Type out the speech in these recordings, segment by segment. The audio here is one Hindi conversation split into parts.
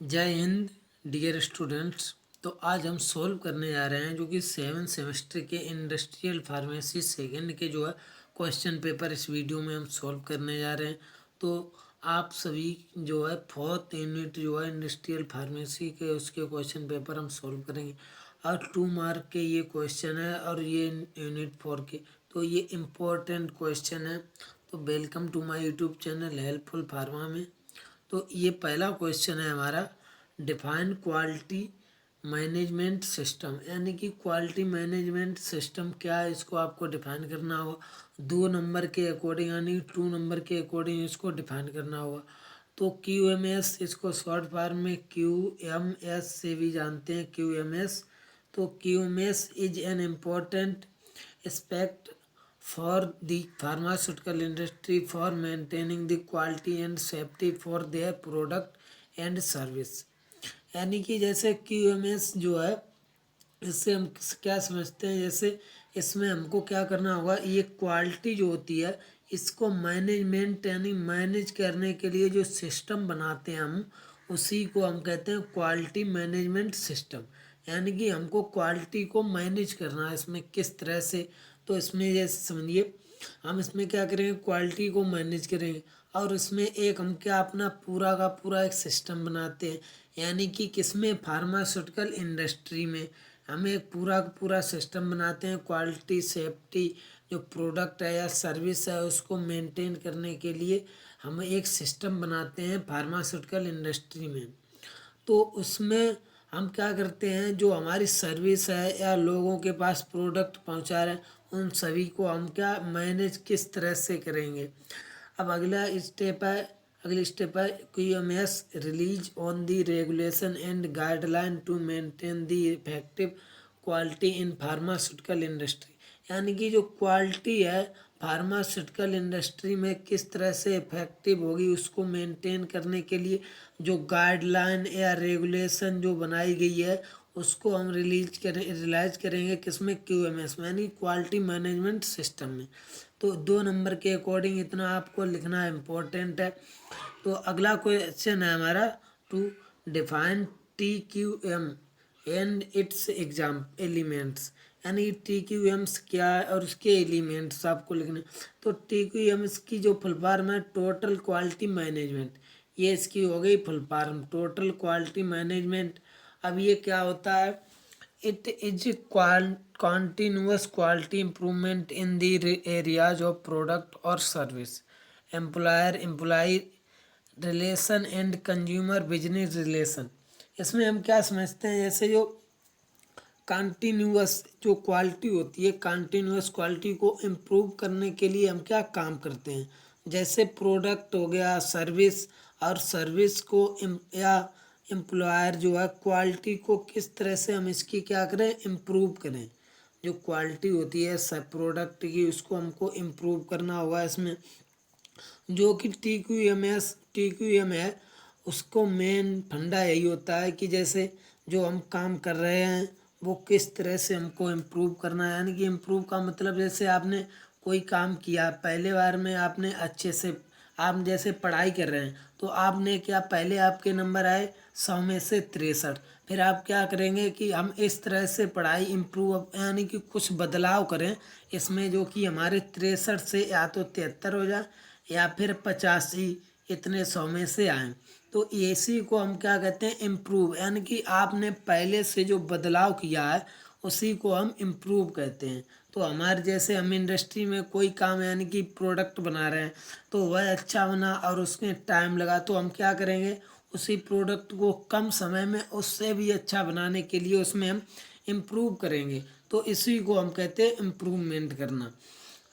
जय हिंद डियर स्टूडेंट्स। तो आज हम सॉल्व करने जा रहे हैं जो कि 7 सेमेस्टर के इंडस्ट्रियल फार्मेसी सेकंड के जो है क्वेश्चन पेपर इस वीडियो में हम सॉल्व करने जा रहे हैं। तो आप सभी जो है 4th यूनिट जो है इंडस्ट्रियल फार्मेसी के उसके क्वेश्चन पेपर हम सॉल्व करेंगे और 2 मार्क के ये क्वेश्चन है और ये यूनिट 4 के, तो ये इम्पोर्टेंट क्वेश्चन है। तो welcome to my YouTube channel helpful pharma में। तो ये पहला क्वेश्चन है हमारा, डिफाइन क्वालिटी मैनेजमेंट सिस्टम, यानी कि क्वालिटी मैनेजमेंट सिस्टम क्या है इसको आपको डिफाइन करना होगा 2 नंबर के अकॉर्डिंग, यानी 2 नंबर के अकॉर्डिंग इसको डिफाइन करना होगा। तो QMS, इसको शॉर्ट फॉर्म में QMS से भी जानते हैं, QMS। तो QMS is an important aspect for the pharmaceutical industry for maintaining the quality and safety for their product and service। यानी कि जैसे QMS जो है इससे हम क्या समझते हैं, जैसे इसमें हमको क्या करना होगा, ये क्वालिटी जो होती है इसको मैनेजमेंट यानी मैनेज करने के लिए जो सिस्टम बनाते हैं हम, उसी को हम कहते हैं क्वालिटी मैनेजमेंट सिस्टम। यानी कि हमको क्वालिटी को मैनेज करना है इसमें किस तरह से। तो इसमें जैसे समझिए हम इसमें क्या करेंगे, क्वालिटी को मैनेज करेंगे और इसमें एक हम क्या अपना पूरा का पूरा एक सिस्टम बनाते हैं। यानी कि किसमें, फार्मास्यूटिकल इंडस्ट्री में हम एक पूरा का पूरा सिस्टम बनाते हैं। क्वालिटी सेफ्टी जो प्रोडक्ट है या सर्विस है उसको मेंटेन करने के लिए हम एक सिस्टम बनाते हैं फार्मास्यूटिकल इंडस्ट्री में। तो उसमें हम क्या करते हैं, जो हमारी सर्विस है या लोगों के पास प्रोडक्ट पहुंचा रहे हैं उन सभी को हम क्या मैनेज किस तरह से करेंगे। अब अगली स्टेप है QMS relies on the regulation and guideline to maintain the effective quality in pharmaceutical industry. यानी कि जो क्वालिटी है फार्मास्यूटिकल इंडस्ट्री में किस तरह से इफेक्टिव होगी उसको मेंटेन करने के लिए जो गाइडलाइन या रेगुलेशन जो बनाई गई है उसको हम रिलाइज करेंगे किसमें, QMS में, यानी क्वालिटी मैनेजमेंट सिस्टम में। तो 2 नंबर के अकॉर्डिंग इतना आपको लिखना इम्पोर्टेंट है। तो अगला क्वेश्चन है हमारा, to define TQM and its exam elements. यानी TQMs क्या है और उसके एलिमेंट्स आपको लिखने। तो TQMs की जो फुल फॉर्म है टोटल क्वालिटी मैनेजमेंट, ये इसकी हो गई full form total quality management. अब ये क्या होता है, it is continuous quality improvement in the areas of product or service, employer employee relation and consumer business relation। इसमें हम क्या समझते हैं, जैसे जो कंटिन्यूअस जो क्वालिटी होती है, कंटिन्यूअस क्वालिटी को इम्प्रूव करने के लिए हम क्या काम करते हैं, जैसे प्रोडक्ट हो गया, सर्विस, और सर्विस को या एम्प्लॉयर जो है क्वालिटी को किस तरह से हम इसकी क्या करें, इम्प्रूव करें। जो क्वालिटी होती है सब प्रोडक्ट की उसको हमको इम्प्रूव करना होगा इसमें। जो कि TQM है उसको मेन फंडा यही होता है कि जैसे जो हम काम कर रहे हैं वो किस तरह से हमको इम्प्रूव करना है। यानी कि इम्प्रूव का मतलब जैसे आपने कोई काम किया पहले बार में आपने अच्छे से, आप जैसे पढ़ाई कर रहे हैं तो आपने क्या, पहले आपके नंबर आए 100 में से 63, फिर आप क्या करेंगे कि हम इस तरह से पढ़ाई इम्प्रूव यानी कि कुछ बदलाव करें इसमें, जो कि हमारे 63 से या तो 73 हो जाए या फिर 85 इतने 100 में से आए। तो इसी को हम क्या कहते हैं, इम्प्रूव। यानी कि आपने पहले से जो बदलाव किया है उसी को हम इम्प्रूव कहते हैं। तो हमारे जैसे हम इंडस्ट्री में कोई काम यानी कि प्रोडक्ट बना रहे हैं तो वह अच्छा बना और उसमें टाइम लगा, तो हम क्या करेंगे उसी प्रोडक्ट को कम समय में उससे भी अच्छा बनाने के लिए उसमें हम इम्प्रूव करेंगे। तो इसी को हम कहते हैं इम्प्रूवमेंट करना।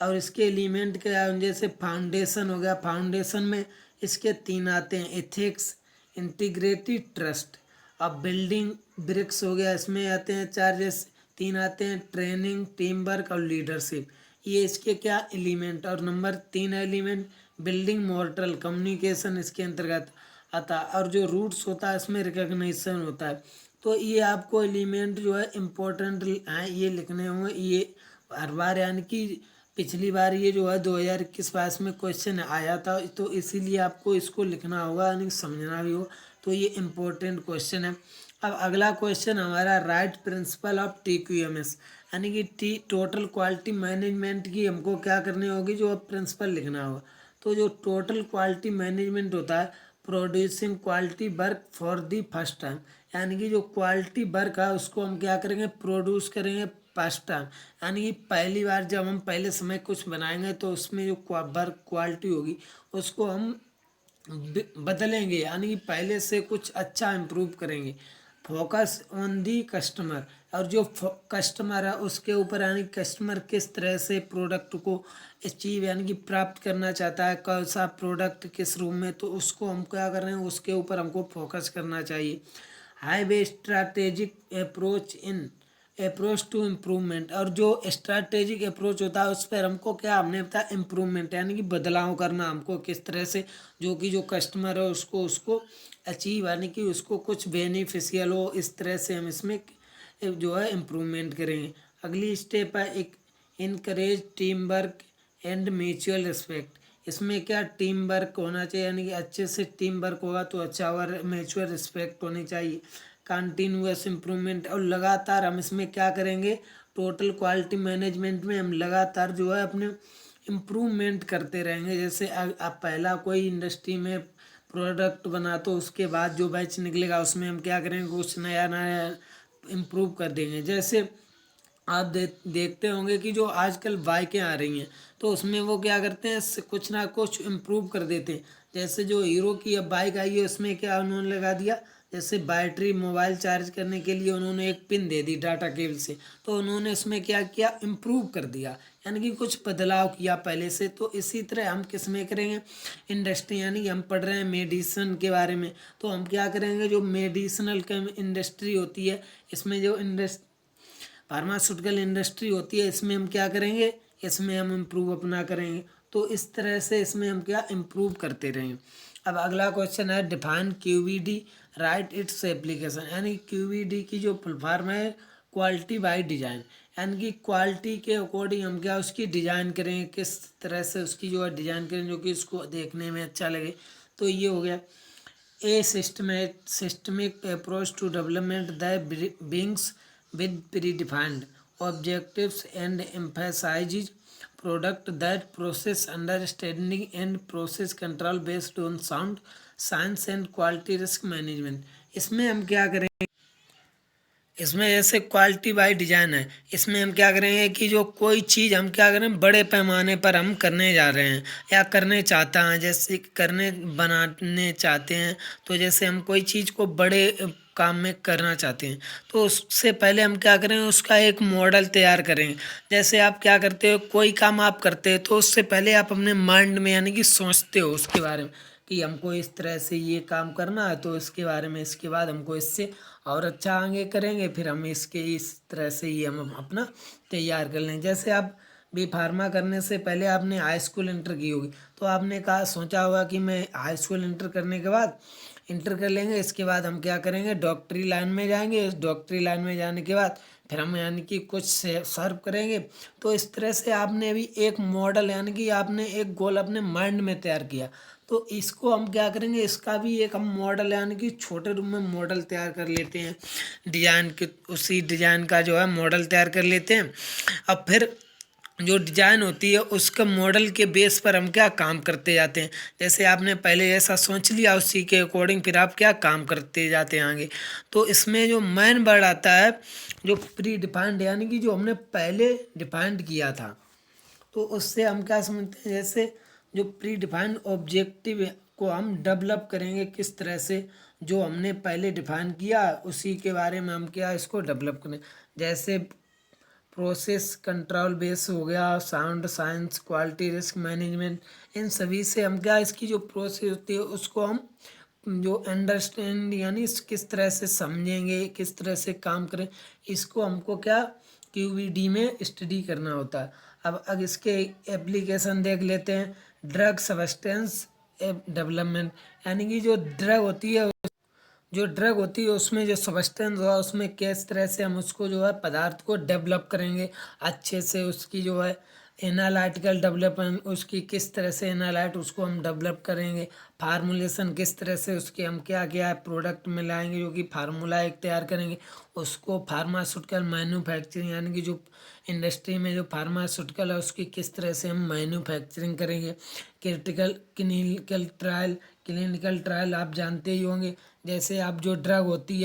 और इसके एलिमेंट क्या है, जैसे फाउंडेशन हो गया, फाउंडेशन में इसके 3 आते हैं, एथिक्स, इंटीग्रेटेड ट्रस्ट। अब बिल्डिंग ब्रिक्स हो गया, इसमें आते हैं 4, जैसे 3 आते हैं, ट्रेनिंग, टीम वर्क और लीडरशिप। ये इसके क्या एलिमेंट। और नंबर 3 एलिमेंट बिल्डिंग मॉरटल कम्युनिकेशन इसके अंतर्गत आता है। और जो रूट्स होता है इसमें रिकग्निशन होता है। तो ये आपको एलिमेंट जो है इम्पोर्टेंट हैं, ये लिखने होंगे ये हर बार, यानी कि पिछली बार ये जो है 2021-22 में क्वेश्चन आया था, तो इसीलिए आपको इसको लिखना होगा यानी समझना भी हो, तो ये इम्पोर्टेंट क्वेश्चन है। अब अगला क्वेश्चन हमारा राइट प्रिंसिपल ऑफ TQMS, यानी कि टोटल क्वालिटी मैनेजमेंट की हमको क्या करनी होगी, जो अब प्रिंसिपल लिखना होगा। तो जो टोटल क्वालिटी मैनेजमेंट होता है, producing quality work for the first time, यानी कि जो क्वालिटी वर्क है उसको हम क्या करेंगे, प्रोड्यूस करेंगे फर्स्ट टाइम, यानी कि पहली बार जब हम पहले समय कुछ बनाएंगे तो उसमें जो वर्क क्वालिटी होगी उसको हम बदलेंगे, यानी कि पहले से कुछ अच्छा इम्प्रूव करेंगे। फोकस ऑन दी कस्टमर, और जो कस्टमर है उसके ऊपर, यानी कस्टमर किस तरह से प्रोडक्ट को अचीव यानी कि प्राप्त करना चाहता है, कौन सा प्रोडक्ट किस रूम में, तो उसको हम क्या कर रहे हैं, उसके ऊपर हमको फोकस करना चाहिए। High way strategic approach to improvement, और जो स्ट्रैटेजिक अप्रोच होता है उस पर हमको क्या, हमने बताया इम्प्रूवमेंट, यानी कि बदलाव करना हमको किस तरह से, जो कि जो कस्टमर है उसको उसको अचीव यानी कि उसको कुछ बेनिफिशियल हो, इस तरह से हम इसमें जो है इम्प्रूवमेंट करेंगे। अगली स्टेप है एक encourage team work and mutual respect, इसमें क्या टीम वर्क होना चाहिए, यानी कि अच्छे से टीम वर्क होगा तो अच्छा होगा, म्यूचुअल रिस्पेक्ट होनी चाहिए। कंटिन्यूअस इम्प्रूवमेंट, और लगातार हम इसमें क्या करेंगे, टोटल क्वालिटी मैनेजमेंट में हम लगातार जो है अपने इम्प्रूवमेंट करते रहेंगे। जैसे आप पहला कोई इंडस्ट्री में प्रोडक्ट बना तो उसके बाद जो बैच निकलेगा उसमें हम क्या करेंगे, कुछ नया नया इम्प्रूव कर देंगे। जैसे आप देखते होंगे कि जो आजकल बाइकें आ रही हैं तो उसमें वो क्या करते हैं, कुछ ना कुछ इम्प्रूव कर देते हैं। जैसे जो हीरो की अब बाइक आई है उसमें क्या उन्होंने लगा दिया, जैसे बैटरी मोबाइल चार्ज करने के लिए उन्होंने एक pin they the data cable से, तो उन्होंने उसमें क्या किया, इम्प्रूव कर दिया, यानी कि कुछ बदलाव किया पहले से। तो इसी तरह हम किस में करेंगे, इंडस्ट्री, यानी कि हम पढ़ रहे हैं मेडिसिन के बारे में, तो हम क्या करेंगे, जो मेडिसिनल इंडस्ट्री होती है, इसमें जो फार्मास्यूटिकल इंडस्ट्री होती है, इसमें हम क्या करेंगे, इसमें हम इम्प्रूव अपना करेंगे। तो इस तरह से इसमें हम क्या इम्प्रूव करते रहेंगे। अब अगला क्वेश्चन है define QVD, right its application, यानी QVD की जो फुल फॉर्म है क्वालिटी बाय डिजाइन, यानी कि क्वालिटी के अकॉर्डिंग हम क्या उसकी डिजाइन करेंगे, किस तरह से उसकी जो है डिजाइन करेंगे जो कि उसको देखने में अच्छा लगे। तो ये हो गया a systemic approach to development the beings with predefined objectives and emphasizes product that process understanding and process control based on sound science and quality risk management। इसमें हम क्या करेंगे, इसमें जैसे क्वालिटी बाय डिजाइन है, इसमें हम क्या करेंगे कि जो कोई चीज़ हम क्या करें बड़े पैमाने पर हम करने जा रहे हैं या करने चाहता हैं, जैसे करने बनाने चाहते हैं, तो जैसे हम कोई चीज़ को बड़े काम में करना चाहते हैं तो उससे पहले हम क्या करें, उसका एक मॉडल तैयार करें। जैसे आप क्या करते हो, कोई काम आप करते हो तो उससे पहले आप अपने माइंड में यानी कि सोचते हो उसके बारे में कि हमको इस तरह से ये काम करना है, तो इसके बारे में इसके बाद हमको इससे और अच्छा आगे करेंगे, फिर हम इसके इस तरह से ये हम अपना तैयार कर लें। जैसे आप बी फार्मा करने से पहले आपने हाई स्कूल इंटर की होगी, तो आपने कहा सोचा होगा कि मैं हाई स्कूल इंटर करने के बाद इंटर कर लेंगे, इसके बाद हम क्या करेंगे, डॉक्टरी लाइन में जाएंगे, इस डॉक्टरी लाइन में जाने के बाद फिर हम यानी कि कुछ से सर्व करेंगे। तो इस तरह से आपने भी एक मॉडल यानी कि आपने एक गोल अपने माइंड में तैयार किया, तो इसको हम क्या करेंगे, इसका भी एक हम मॉडल यानी कि छोटे रूप में मॉडल तैयार कर लेते हैं, डिजाइन के उसी डिजाइन का जो है मॉडल तैयार कर लेते हैं। अब फिर जो डिजाइन होती है उसका मॉडल के बेस पर हम क्या काम करते जाते हैं। जैसे आपने पहले ऐसा सोच लिया उसी के अकॉर्डिंग फिर आप क्या काम करते जाते हैं आगे। तो इसमें जो मेन वर्ड आता है जो प्री डिफाइंड, यानी कि जो हमने पहले डिफाइंड किया था, तो उससे हम क्या समझते हैं, जैसे जो प्री डिफाइंड ऑब्जेक्टिव को हम डेवलप करेंगे किस तरह से, जो हमने पहले डिफाइन किया उसी के बारे में हम क्या इसको डेवलप करें। जैसे प्रोसेस कंट्रोल बेस हो गया, sound science, quality risk management, इन सभी से हम क्या इसकी जो प्रोसेस होती है उसको हम जो अंडरस्टैंड यानी किस तरह से समझेंगे, किस तरह से काम करें, इसको हमको क्या QVD में स्टडी करना होता है। अब इसके एप्लीकेशन देख लेते हैं। ड्रग सब्सटेंस डेवलपमेंट, यानी कि जो ड्रग होती है उसमें जो सब्सटेंस हुआ उसमें किस तरह से हम उसको जो है पदार्थ को डेवलप करेंगे अच्छे से, उसकी जो है एनालिटिकल डेवलपमेंट, उसकी किस तरह से एनालाइट उसको हम डेवलप करेंगे। फार्मूलेशन, किस तरह से उसके हम क्या क्या प्रोडक्ट मिलाएंगे जो कि फार्मूला एक तैयार करेंगे। उसको फार्मास्यूटिकल मैन्युफैक्चरिंग यानी कि जो इंडस्ट्री में जो फार्मास्यूटिकल है उसकी किस तरह से हम मैन्युफैक्चरिंग करेंगे। क्लिनिकल ट्रायल आप जानते ही होंगे, जैसे आप जो ड्रग होती है